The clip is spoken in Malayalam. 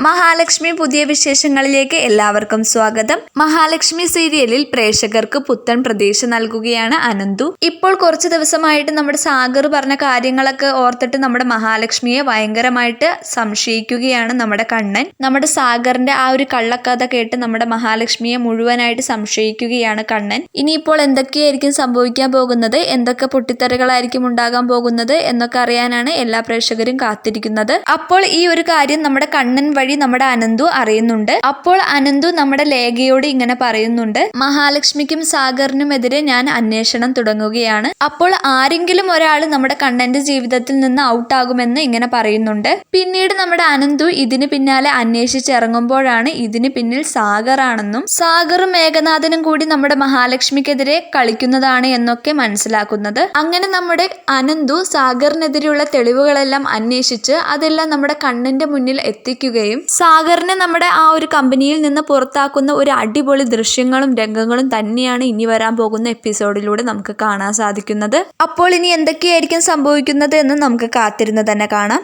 മഹാലക്ഷ്മി പുതിയ വിശേഷങ്ങളിലേക്ക് എല്ലാവർക്കും സ്വാഗതം. മഹാലക്ഷ്മി സീരിയലിൽ പ്രേക്ഷകർക്ക് പുത്തൻ പ്രതീക്ഷ നൽകുകയാണ് അനന്തു. ഇപ്പോൾ കുറച്ച് ദിവസമായിട്ട് നമ്മുടെ സാഗർ പറഞ്ഞ കാര്യങ്ങളൊക്കെ ഓർത്തിട്ട് നമ്മുടെ മഹാലക്ഷ്മിയെ ഭയങ്കരമായിട്ട് സംശയിക്കുകയാണ് നമ്മുടെ കണ്ണൻ. നമ്മുടെ സാഗറിന്റെ ആ ഒരു കള്ളക്കഥ കേട്ട് നമ്മുടെ മഹാലക്ഷ്മിയെ മുഴുവനായിട്ട് സംശയിക്കുകയാണ് കണ്ണൻ. ഇനിയിപ്പോൾ എന്തൊക്കെയായിരിക്കും സംഭവിക്കാൻ പോകുന്നത്, എന്തൊക്കെ പൊട്ടിത്തെറികളായിരിക്കും ഉണ്ടാകാൻ പോകുന്നത് എന്നൊക്കെ അറിയാനാണ് എല്ലാ പ്രേക്ഷകരും കാത്തിരിക്കുന്നത്. അപ്പോൾ ഈ ഒരു കാര്യം നമ്മുടെ കണ്ണൻ വഴി നമ്മുടെ അനന്തു അറിയുന്നുണ്ട്. അപ്പോൾ അനന്തു നമ്മുടെ ലേഖയോട് ഇങ്ങനെ പറയുന്നുണ്ട്, മഹാലക്ഷ്മിക്കും സാഗറിനുമെതിരെ ഞാൻ അന്വേഷണം തുടങ്ങുകയാണ്. അപ്പോൾ ആരെങ്കിലും ഒരാൾ നമ്മുടെ കണ്ണന്റെ ജീവിതത്തിൽ നിന്ന് ഔട്ടാകുമെന്ന് ഇങ്ങനെ പറയുന്നുണ്ട്. പിന്നീട് നമ്മുടെ അനന്തു ഇതിന് പിന്നാലെ അന്വേഷിച്ചിറങ്ങുമ്പോഴാണ് ഇതിന് പിന്നിൽ സാഗറാണെന്നും സാഗറും മേഘനാഥനും കൂടി നമ്മുടെ മഹാലക്ഷ്മിക്കെതിരെ കളിക്കുന്നതാണ് എന്നൊക്കെ മനസ്സിലാക്കുന്നത്. അങ്ങനെ നമ്മുടെ അനന്തു സാഗറിനെതിരെയുള്ള തെളിവുകളെല്ലാം അന്വേഷിച്ച് അതെല്ലാം നമ്മുടെ കണ്ണന്റെ മുന്നിൽ എത്തിക്കുകയും സാഗറിനെ നമ്മുടെ ആ ഒരു കമ്പനിയിൽ നിന്ന് പുറത്താക്കുന്ന ഒരു അടിപൊളി ദൃശ്യങ്ങളും രംഗങ്ങളും തന്നെയാണ് ഇനി വരാൻ പോകുന്ന എപ്പിസോഡിലൂടെ നമുക്ക് കാണാൻ സാധിക്കുന്നത്. അപ്പോൾ ഇനി എന്തൊക്കെയായിരിക്കും സംഭവിക്കുന്നത് എന്ന് നമുക്ക് കാത്തിരുന്ന് തന്നെ കാണാം.